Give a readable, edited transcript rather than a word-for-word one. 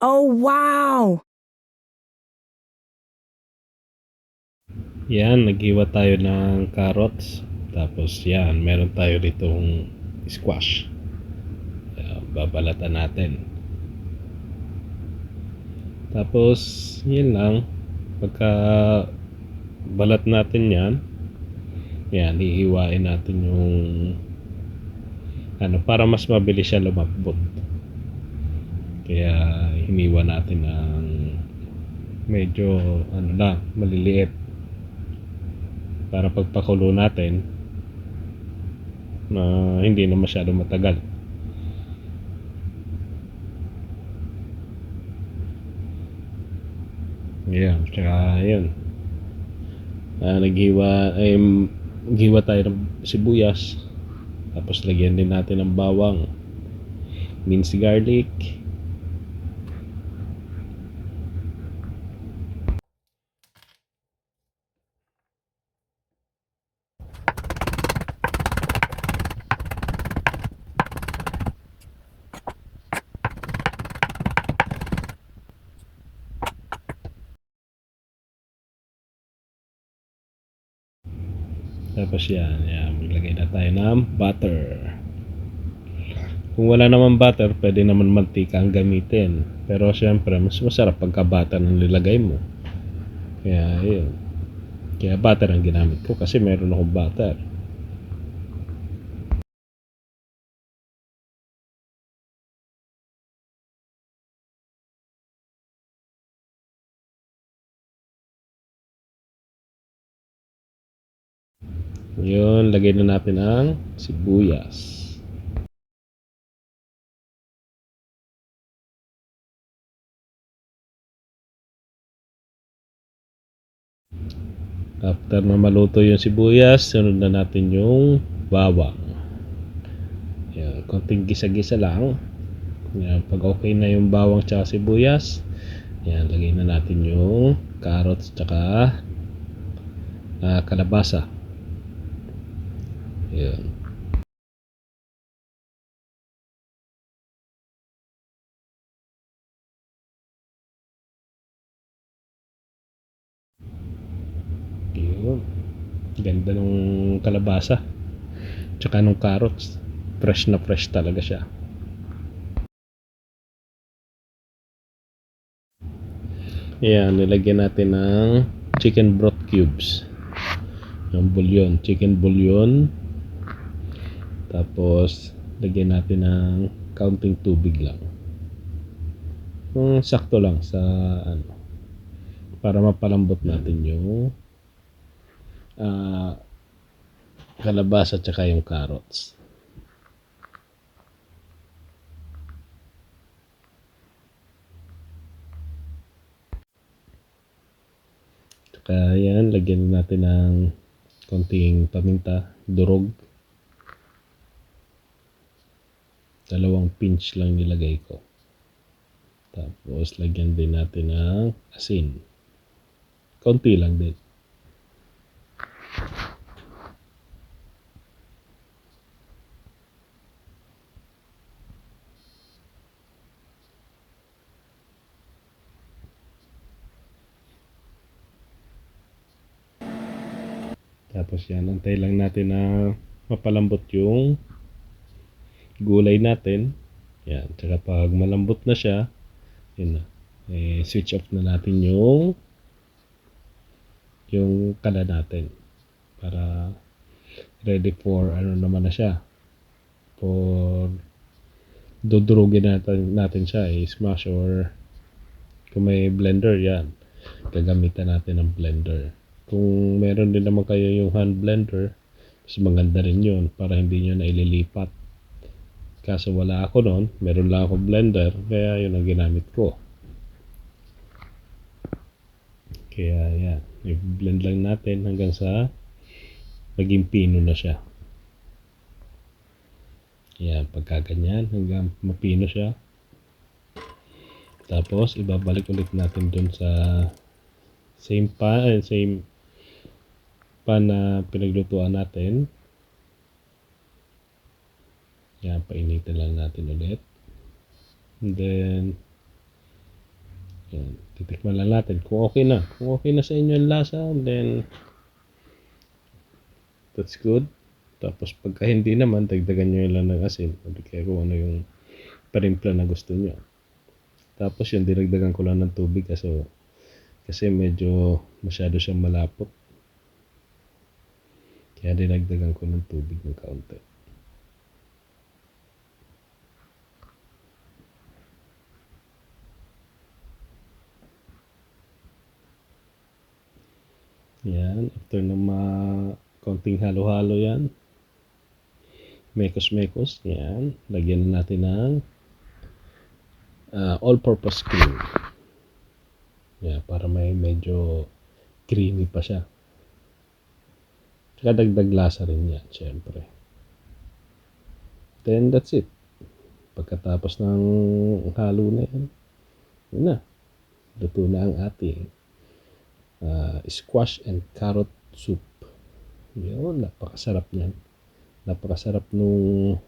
Oh, wow! Yan, naghiwa tayo ng carrots. Tapos yan, meron tayo ditong squash. Babalatan natin. Tapos, yun lang. Pagka balat natin yan, yan, hihiwain natin yung para mas mabilis siya lumambot. Kaya hiniwa natin ng medyo maliliit para pagpakulo natin na hindi na masyado matagal. Yeah, tsaka yun. Naghiwa tayo ng sibuyas. Tapos lagyan din natin ng bawang, minced garlic. Tapos yan, maglagay na tayo ng butter. Kung wala naman butter, pwede naman mantika ang gamitin. Pero syempre, mas masarap pagka butter ang nilagay mo. Kaya yun. Kaya butter ang ginamit ko kasi meron akong butter. Yun, lagay na natin ang sibuyas. After na maluto yung sibuyas, sunod na natin yung bawang. Yan, konting gisa-gisa lang. Yan, pag okay na yung bawang tsaka sibuyas, yan, lagay na natin yung carrots tsaka kalabasa. Yan. Yun. Ganda ng kalabasa tsaka ng carrots. Fresh na fresh talaga siya. Yan, nilagyan natin ng chicken broth cubes. Yung bouillon, chicken bouillon. Tapos lagyan natin ng kaunting tubig lang. Sakto lang sa para mapalambot natin yung kalabasa at saka yung carrots. Tsaka yan, lagyan natin ng konting paminta, durog. 2 pinch lang nilagay ko. Tapos lagyan din natin ng asin. Konti lang din. Tapos yan, antay lang natin na mapalambot yung gulay natin. Yan, tsaka pag malambot na siya, yun na. Switch off na natin yung kala natin para ready for naman na siya, for dudurugin natin siya, smash, or kung may blender, yan, gagamitan natin ng blender. Kung meron din naman kayo yung hand blender, mas maganda rin yun para hindi nyo na ililipat. Kaso wala ako noon, meron lang ako blender, kaya yun ang ginamit ko. Kaya yan, i-blend lang natin hanggang sa maging pino na siya. Yan, pagka ganyan, hanggang mapino siya. Tapos ibabalik ulit natin dun sa same pan na pinaglutuan natin. Yan, painitin lang natin ulit. And then Yan. Titikman lang natin kung okay na. Kung okay na sa inyo yung lasa, then that's good. Tapos pagka hindi naman, dagdagan nyo lang ng asin. O kaya kung ano yung parimpla na gusto nyo. Tapos yun, dinagdagan ko lang ng tubig kasi medyo masyado siyang malapot. Kaya dinagdagan ko ng tubig ng kaunti. Yan, after na konting halo-halo yan, mekos-mekos, yan, lagyan na natin ng all-purpose cream. Yan, para may medyo creamy pa siya. Tsaka dagdag lasa rin yan, syempre. Then that's it. Pagkatapos ng halo na yan, yun na. Luto na ang ating squash and carrot soup. Yun, napakasarap niyan. Napakasarap nung